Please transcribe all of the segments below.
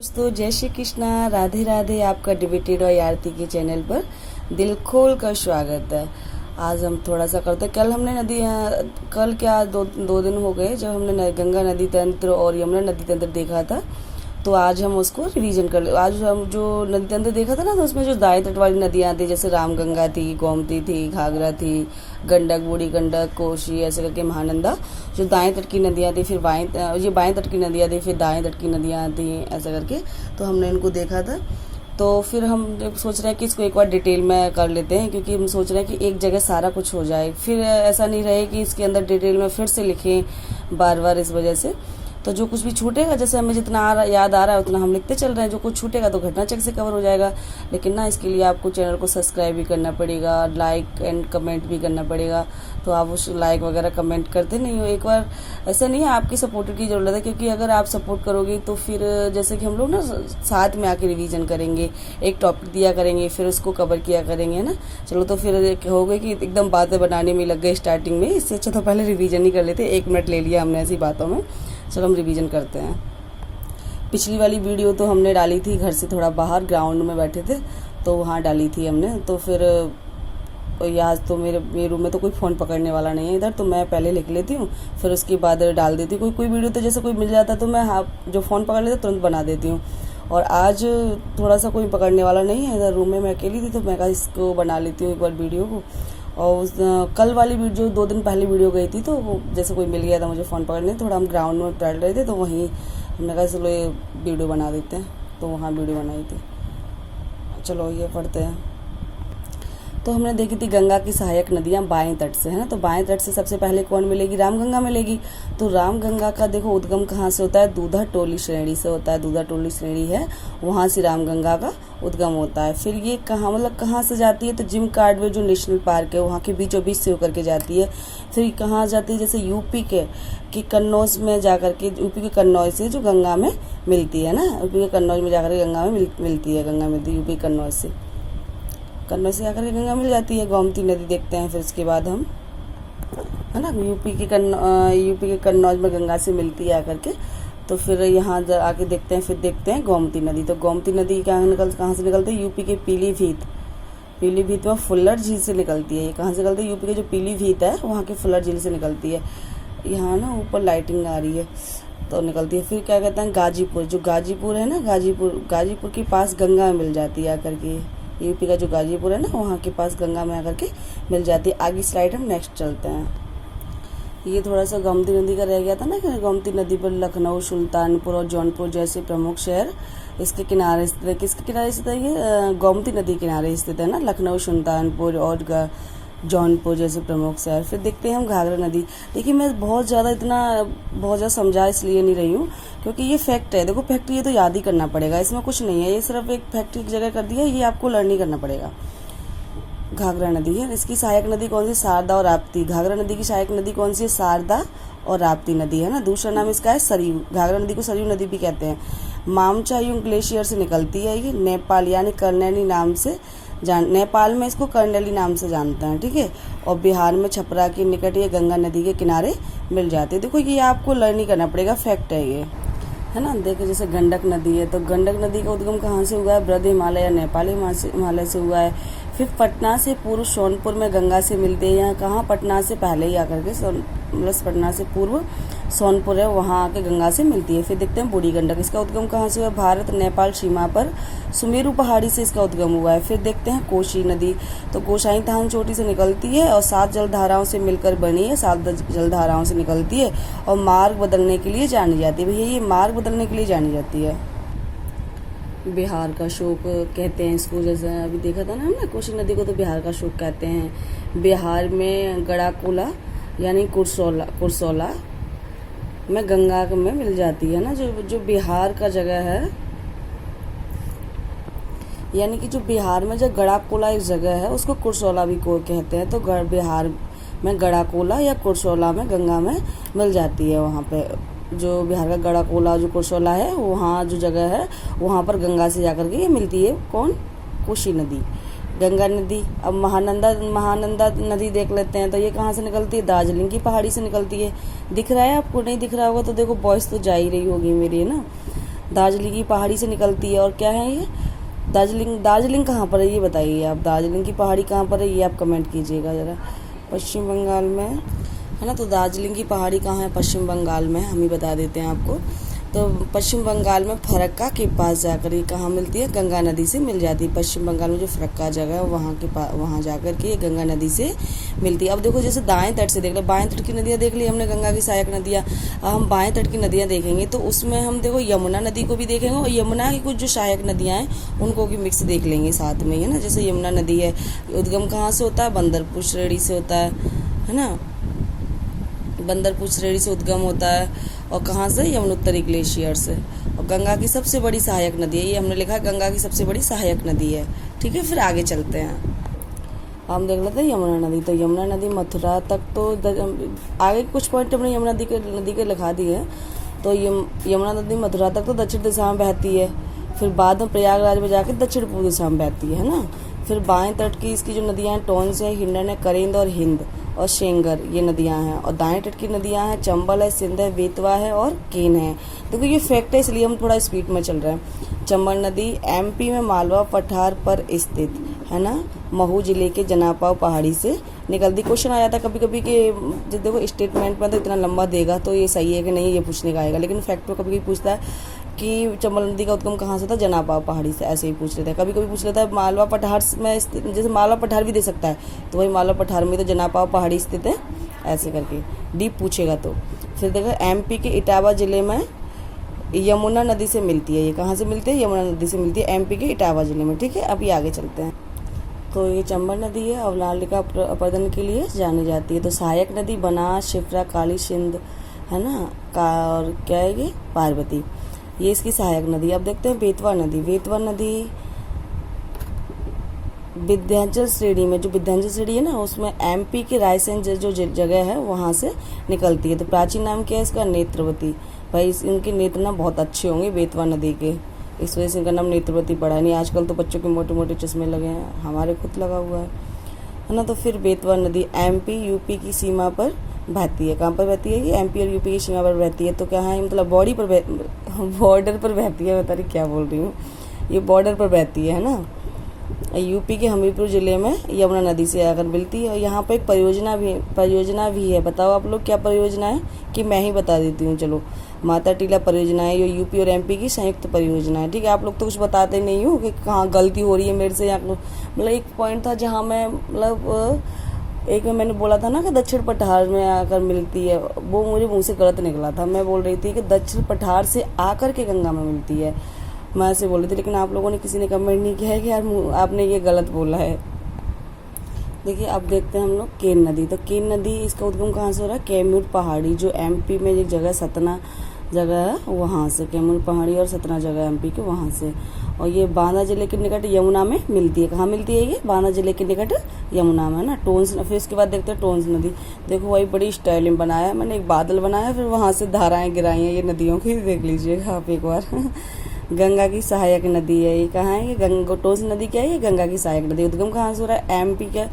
दोस्तों जय श्री कृष्णा, राधे राधे। आपका डिबेटेड और आरती के चैनल पर दिल खोल कर स्वागत है। आज हम थोड़ा सा करते, कल हमने नदी, कल क्या दो दिन हो गए जब हमने गंगा नदी तंत्र और यमुना नदी तंत्र देखा था। तो आज हम उसको रिवीजन कर ले। आज हम जो नदी तंत्र देखा था ना, तो उसमें जो दाएं तट वाली नदियाँ थी, जैसे रामगंगा थी, गोमती थी, घाघरा थी, गंडक, बूढ़ी गंडक, कोशी, ऐसे करके महानंदा जो दाएं तट की नदियाँ थी, फिर ये बाएं तट की नदियाँ थी, फिर दाएं तट की नदियाँ थी, ऐसा करके। तो हमने इनको देखा था। तो फिर हम सोच रहे हैं कि इसको एक बार डिटेल में कर लेते हैं, क्योंकि हम सोच रहे हैं कि एक जगह सारा कुछ हो जाए, फिर ऐसा नहीं रहे कि इसके अंदर डिटेल में फिर से लिखें बार बार। इस वजह से तो जो कुछ भी छूटेगा, जैसे हमें जितना याद आ रहा है उतना हम लिखते चल रहे हैं। जो कुछ छूटेगा तो घटना चक्र से कवर हो जाएगा। लेकिन ना, इसके लिए आपको चैनल को सब्सक्राइब भी करना पड़ेगा, लाइक एंड कमेंट भी करना पड़ेगा। तो आप उस लाइक वगैरह कमेंट करते नहीं हो। एक बार ऐसा नहीं है, आपकी सपोर्ट की ज़रूरत है, क्योंकि अगर आप सपोर्ट करोगे तो फिर जैसे कि हम लोग ना साथ में आके रिवीजन करेंगे, एक टॉपिक दिया करेंगे, फिर उसको कवर किया करेंगे, है ना। चलो, तो फिर हो गए कि एकदम बातें बनाने में लग गए स्टार्टिंग में। इससे अच्छा तो पहले रिवीजन ही कर लेते। 1 मिनट ले लिया हमने ऐसी बातों में। चलो हम रिवीजन करते हैं। पिछली वाली वीडियो तो हमने डाली थी घर से थोड़ा बाहर, ग्राउंड में बैठे थे, तो वहाँ डाली थी हमने। तो फिर आज तो मेरे रूम में तो कोई फ़ोन पकड़ने वाला नहीं है इधर, तो मैं पहले लिख लेती हूँ, फिर उसके बाद डाल देती हूँ। कोई वीडियो तो जैसे कोई मिल जाता है तो मैं जो फ़ोन पकड़ लेता तुरंत बना देती हूँ। और आज थोड़ा सा कोई पकड़ने वाला नहीं है इधर, रूम में मैं अकेली थी, तो मैं कहा इसको बना लेती हूँ एक बार वीडियो को। और कल वाली वीडियो, 2 दिन पहले वीडियो गई थी, तो जैसे कोई मिल गया था मुझे फ़ोन पकड़ने, थोड़ा हम ग्राउंड में बैठ रहे थे, तो वहीं हमने कहा चलो ये वीडियो बना देते हैं, तो वहाँ वीडियो बनाई थी। चलो ये पढ़ते हैं। तो हमने देखी थी गंगा की सहायक नदियाँ बाएं तट से, है ना। तो बाएं तट से सबसे पहले कौन मिलेगी? रामगंगा मिलेगी। तो रामगंगा का देखो उद्गम कहाँ से होता है? दूधा टोली श्रेणी से होता है। दूधा टोली श्रेणी है, वहाँ से रामगंगा का उद्गम होता है। फिर ये कहाँ, मतलब कहाँ से जाती है? तो जिम कार्बेट जो नेशनल पार्क है वहाँ के बीचों बीच से होकर के जाती है। फिर कहाँ जाती है? जैसे यूपी के कन्नौज में जाकर के, यूपी के कन्नौज से जो गंगा में मिलती है ना, यूपी के कन्नौज में जाकर के गंगा में मिलती है, गंगा मिलती है यूपी कन्नौज से आकर के गंगा मिल जाती है। गोमती नदी देखते हैं फिर उसके बाद हम, है ना। यूपी के कन्नौज में गंगा से मिलती है आकर के। तो फिर यहाँ आके देखते हैं, फिर देखते हैं गोमती नदी। तो गोमती नदी कहाँ से निकलती है? यूपी के पीलीभीत में फुल्लर झील से निकलती है। ये कहाँ से निकलती है? यूपी के जो पीलीभीत है वहाँ के फुल्लर झील से निकलती है। यहाँ ना ऊपर लाइटिंग आ रही है, तो निकलती है। फिर क्या कहते हैं? गाजीपुर, जो गाजीपुर है ना, गाजीपुर के पास गंगा मिल जाती है आकर के। यूपी का जो गाजीपुर है ना, वहाँ के पास गंगा में आकर के मिल जाती है। आगे स्लाइड हम नेक्स्ट चलते हैं। ये थोड़ा सा गोमती नदी का रह गया था ना, कि गोमती नदी पर लखनऊ, सुल्तानपुर और जौनपुर जैसे प्रमुख शहर इसके किनारे स्थित है। किसके किनारे स्थित है? ये गोमती नदी किनारे स्थित है ना, लखनऊ, सुल्तानपुर और जौनपुर जैसे प्रमुख शहर। फिर देखते हैं हम घाघरा नदी। देखिए, मैं बहुत ज़्यादा समझा इसलिए नहीं रही हूँ, क्योंकि ये फैक्ट है। देखो, फैक्ट ये तो याद ही करना पड़ेगा, इसमें कुछ नहीं है। ये सिर्फ एक फैक्ट की जगह कर दिया, ये आपको लर्न ही करना पड़ेगा। घाघरा नदी है, इसकी सहायक नदी कौन सी? शारदा और राप्ती। घाघरा नदी की सहायक नदी कौन सी है? शारदा और राप्ती नदी, है ना। दूसरा नाम इसका है सरयू। घाघरा नदी को सरयू नदी भी कहते हैं। मामचायुंग ग्लेशियर से निकलती है ये, नेपाल यानी कर्नैली नाम से नेपाल में इसको कर्नैली नाम से जानते हैं, ठीक है। और बिहार में छपरा के निकट ये गंगा नदी के किनारे मिल जाती है। देखो, ये आपको लर्न ही करना पड़ेगा, फैक्ट है ये, है ना। देखो, जैसे गंडक नदी है, तो गंडक नदी का उद्गम कहाँ से हुआ है? ब्रज हिमालय या नेपाली हिमालय से हुआ है। फिर पटना से पूर्व सोनपुर में गंगा से मिलते हैं। यहाँ कहाँ? पटना से पहले ही आकर के, मतलब पटना से पूर्व सोनपुर है, वहाँ आके गंगा से मिलती है। फिर देखते हैं बूढ़ी गंडक, इसका उद्गम कहाँ से हुआ? भारत नेपाल सीमा पर सुमेरु पहाड़ी से इसका उद्गम हुआ है। फिर देखते हैं कोसी नदी, तो गोसाई थान चोटी से निकलती है और 7 जलधाराओं से मिलकर बनी है। 7 जलधाराओं से निकलती है और मार्ग बदलने के लिए जानी जाती है। भैया, ये मार्ग बदलने के लिए जानी जाती है। बिहार का शोक कहते हैं इसको, जैसे अभी देखा था ना हमने, कोसी नदी को तो बिहार का शोक कहते हैं। बिहार में गड़ाकोला यानी कुरसोला में गंगा में मिल जाती है ना, जो बिहार का जगह है, यानी कि जो बिहार में जो गड़ाकोला एक जगह है उसको कुरसोला भी को कहते हैं। तो बिहार में गड़ाकोला या कुरसोला में गंगा में मिल जाती है। वहाँ पे जो बिहार का गड़ाकोला, जो कुरसोला है, वहाँ जो जगह है वहाँ पर गंगा से जाकर के ये मिलती है। कौन? कोसी नदी, गंगा नदी। अब महानंदा नदी देख लेते हैं। तो ये कहाँ से निकलती है? दार्जिलिंग की पहाड़ी से निकलती है। दिख रहा है आपको? नहीं दिख रहा होगा तो देखो, वॉइस तो जा ही रही होगी मेरी, है ना। दार्जिलिंग की पहाड़ी से निकलती है। और क्या है ये दार्जिलिंग कहाँ पर है ये बताइए आप, दार्जिलिंग की पहाड़ी कहाँ पर है ये आप कमेंट कीजिएगा ज़रा। पश्चिम बंगाल में है ना, तो दार्जिलिंग की पहाड़ी कहाँ है, पश्चिम बंगाल में, हम ही बता देते हैं आपको। तो पश्चिम बंगाल में फरक्का के पास जाकर ये कहाँ मिलती है, गंगा नदी से मिल जाती है। पश्चिम बंगाल में जो फरक्का जगह है वहाँ जाकर के ये गंगा नदी से मिलती है। अब देखो जैसे दाएं तट से देख ले, बाएं तट की नदियाँ देख ली हमने, गंगा की सहायक नदियाँ। अब हम बाएं तट की नदियाँ देखेंगे तो उसमें हम देखो यमुना नदी को भी देखेंगे और यमुना की कुछ जो सहायक नदियाँ हैं उनको भी मिक्स देख लेंगे साथ में, है ना। जैसे यमुना नदी है, उद्गम कहाँ से होता है, बंदरपुर श्रेणी से होता है ना, बंदरपुर श्रेणी से उद्गम होता है। और कहाँ से, यमुनोत्तरी ग्लेशियर से। और गंगा की सबसे बड़ी सहायक नदी है, ये हमने लिखा है गंगा की सबसे बड़ी सहायक नदी है। ठीक है, फिर आगे चलते हैं, हम देख लेते हैं यमुना नदी। तो यमुना नदी मथुरा तक, तो आगे कुछ पॉइंट हमने यमुना नदी के लिखा दिए हैं। तो यमुना नदी मथुरा तक तो दक्षिण दिशा में बहती है, फिर बाद में प्रयागराज में जाकर दक्षिण पूर्व दिशा में बहती है ना। फिर बाएं तट की इसकी जो नदियाँ हैं, टोंस है, हिंडन है, करेंद और हिंद और शेंगर, ये नदियां हैं। और दाएं तट की नदियां हैं, चंबल है, सिंध है, बेतवा है और केन है। देखो ये फैक्ट है, इसलिए हम थोड़ा स्पीड में चल रहे हैं। चंबल नदी एमपी में मालवा पठार पर स्थित है ना, महू जिले के जनापाव पहाड़ी से निकलती। क्वेश्चन आ जाता है कभी कभी कि जब देखो स्टेटमेंट में तो इतना लंबा देगा तो ये सही है कि नहीं, ये पूछने का आएगा। लेकिन फैक्ट में कभी कभी पूछता है कि चंबल नदी का उद्गम कहाँ से था, जनापाव पहाड़ी से, ऐसे ही पूछ लेता है। कभी कभी पूछ लेता है मालवा पठार में, जैसे मालवा पठार भी दे सकता है, तो वही मालवा पठार में तो जनापाव पहाड़ी स्थित है, ऐसे करके डीप पूछेगा तो। फिर देखो एमपी के इटावा जिले में यमुना नदी से मिलती है। ये कहाँ से मिलती है, यमुना नदी से मिलती है, एमपी के इटावा जिले में। ठीक है, अभी आगे चलते हैं। तो ये चंबल नदी है, अवलालिका अपर्दन के लिए जानी जाती है। तो सहायक नदी बनास, शिप्रा, काली सिंध है ना, और क्या है ये, पार्वती, ये इसकी सहायक नदी। अब देखते हैं बेतवा नदी। बेतवा नदी विंध्याचल श्रेणी में, जो विंध्याचल श्रेणी है ना, उसमें एमपी के रायसेन जो जगह है वहाँ से निकलती है। तो प्राचीन नाम क्या है इसका, नेत्रवती। भाई इनके नेत्र ना बहुत अच्छे होंगे बेतवा नदी के, इस वजह से इनका नाम नेत्रवती पड़ा है। नहीं आजकल तो बच्चों के मोटे मोटे चश्मे लगे हैं, हमारे खुद लगा हुआ है ना। तो फिर बेतवा नदी एमपी यूपी की सीमा पर बहती है। कहाँ पर बहती है ये, एमपी और यूपी की सीमा पर बहती है। तो क्या है, मतलब बॉर्डर पर बहती है, बता रही क्या बोल रही हूँ, ये बॉर्डर पर बहती है ना। यूपी के हमीरपुर जिले में यमुना नदी से आकर मिलती है। और यहाँ पर एक परियोजना भी है। बताओ आप लोग क्या परियोजना है, कि मैं ही बता देती हूँ, चलो। माता टीला परियोजना है, ये यूपी और एमपी की संयुक्त परियोजना है। ठीक है, आप लोग तो कुछ बताते नहीं हो कि कहाँ गलती हो रही है मेरे से, या मतलब एक पॉइंट था जहाँ मैं मतलब एक में मैंने बोला था ना कि दक्षिण पठार में आकर मिलती है, वो मुझे मुंह से गलत निकला था। मैं बोल रही थी कि दक्षिण पठार से आकर के गंगा में मिलती है, मैं ऐसे बोल रही थी। लेकिन आप लोगों ने, किसी ने कमेंट नहीं किया है कि यार आपने ये गलत बोला है। देखिए अब देखते हैं हम लोग केन नदी। तो केन नदी, इसका उद्गम कहाँ से हो रहा है, कैमूर पहाड़ी, जो एमपी में एक जगह सतना जगह है वहाँ से, कैमूर पहाड़ी और सतना जगह एमपी के वहाँ से। और ये बांदा जिले के निकट यमुना में मिलती है। कहाँ मिलती है ये, बांदा जिले के निकट यमुना में ना, टोंस। फिर इसके बाद देखते हैं टोंस नदी। देखो वही बड़ी स्टाइल में बनाया है मैंने, एक बादल बनाया, फिर वहाँ से धाराएं गिराई हैं ये नदियों की, देख लीजिएगा आप एक बार। गंगा की सहायक नदी है, ये कहाँ है, ये टोंस नदी क्या है, ये गंगा की सहायक नदी। उद्गम कहाँ से हो रहा है, एमपी का,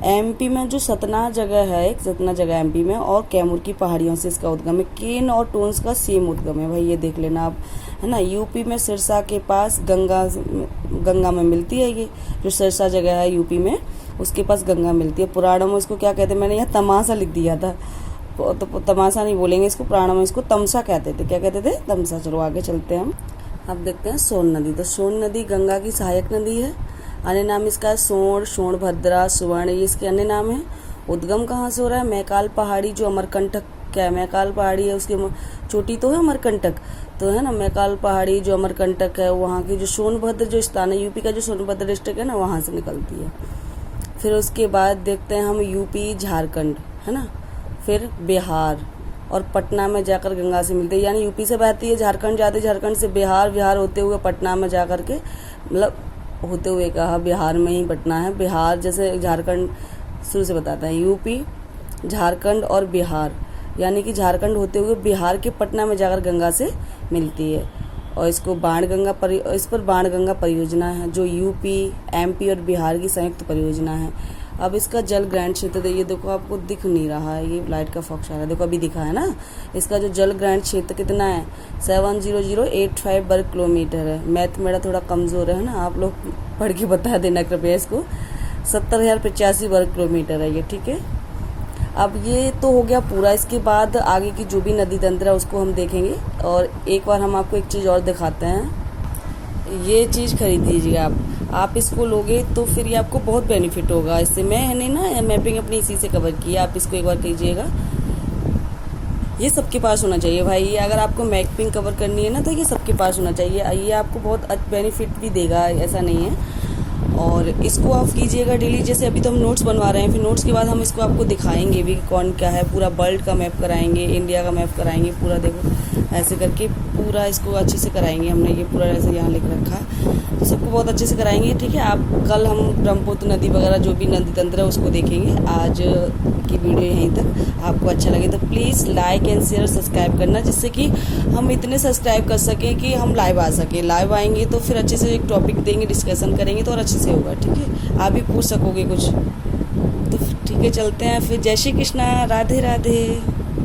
एमपी में जो सतना जगह है, एक सतना जगह एमपी में, और कैमूर की पहाड़ियों से इसका उद्गम है। केन और टोंस का सेम उद्गम है भाई, ये देख लेना आप, है ना। यूपी में सिरसा के पास गंगा में मिलती है। ये जो सिरसा जगह है यूपी में, उसके पास गंगा मिलती है। पुराणों में इसको क्या कहते हैं, मैंने यहाँ तमाशा लिख दिया था, तो तमाशा नहीं बोलेंगे इसको, पुराणों में इसको तमसा कहते थे। क्या कहते थे, तमसा। चलो आगे चलते हैं हम। अब देखते हैं सोन नदी। तो सोन नदी गंगा की सहायक नदी है। अन्य नाम इसका है सोनभद्रा, सुवर्ण, ये इसके अन्य नाम है। उद्गम कहाँ से हो रहा है, मैकाल पहाड़ी, जो अमरकंटक, क्या है, मैकाल पहाड़ी है, उसकी चोटी तो है अमरकंटक, तो है ना, मैकाल पहाड़ी जो अमरकंटक है, वहाँ की जो सोनभद्र जो स्थान है, यूपी का जो सोनभद्र डिस्ट्रिक्ट है ना, वहाँ से निकलती है। फिर उसके बाद देखते हैं हम यूपी, झारखंड, है ना, फिर बिहार और पटना में जाकर गंगा से मिलती है। यानी यूपी से बहती है, झारखंड जाती है, झारखंड से बिहार होते हुए पटना में जा कर के, मतलब होते हुए कहा, बिहार में ही पटना है। बिहार जैसे झारखंड शुरू से बताते हैं, यूपी, झारखंड और बिहार, यानी कि झारखंड होते हुए बिहार के पटना में जाकर गंगा से मिलती है। और इसको इस पर बाणगंगा परियोजना है, जो यूपी, एमपी और बिहार की संयुक्त परियोजना है। अब इसका जल ग्रहण क्षेत्र, ये देखो आपको दिख नहीं रहा है, ये लाइट का फॉक्स आ रहा है, देखो अभी दिखा है ना। इसका जो जल ग्रहण क्षेत्र कितना है 70085 वर्ग किलोमीटर है। मैथ मेरा थोड़ा कमज़ोर है ना, आप लोग पढ़ के बता देना कृपया इसको। 70,085 वर्ग किलोमीटर है ये, ठीक है। अब ये तो हो गया पूरा, इसके बाद आगे की जो भी नदी तंत्र है उसको हम देखेंगे। और एक बार हम आपको एक चीज़ और दिखाते हैं, ये चीज़ खरीद लीजिए आप इसको लोगे तो फिर ये आपको बहुत बेनिफिट होगा इससे। मैंने ना मैपिंग अपनी इसी से कवर की है, आप इसको एक बार कीजिएगा। ये सबके पास होना चाहिए भाई, ये अगर आपको मैपिंग कवर करनी है ना तो ये सबके पास होना चाहिए, ये आपको बहुत बेनिफिट भी देगा, ऐसा नहीं है। और इसको आप कीजिएगा डेली। जैसे अभी तो हम नोट्स बनवा रहे हैं, फिर नोट्स के बाद हम इसको आपको दिखाएंगे भी कौन क्या है, पूरा वर्ल्ड का मैप कराएंगे, इंडिया का मैप कराएंगे पूरा, देखो ऐसे करके पूरा इसको अच्छे से कराएंगे। हमने ये पूरा ऐसे यहाँ लिख रखा है, तो सबको बहुत अच्छे से कराएंगे, ठीक है। आप कल हम ब्रह्मपुत्र नदी वगैरह जो भी नदी तंत्र है उसको देखेंगे। आज की वीडियो यहीं तक, आपको अच्छा लगे तो please like and share subscribe करना, जिससे कि हम इतने सब्सक्राइब कर सकें कि हम लाइव आ सकें। लाइव आएंगे तो फिर अच्छे से एक टॉपिक देंगे, डिस्कशन करेंगे तो और अच्छे से होगा, ठीक है। आप भी पूछ सकोगे कुछ, तो ठीक है चलते हैं फिर। जय श्री कृष्णा, राधे राधे।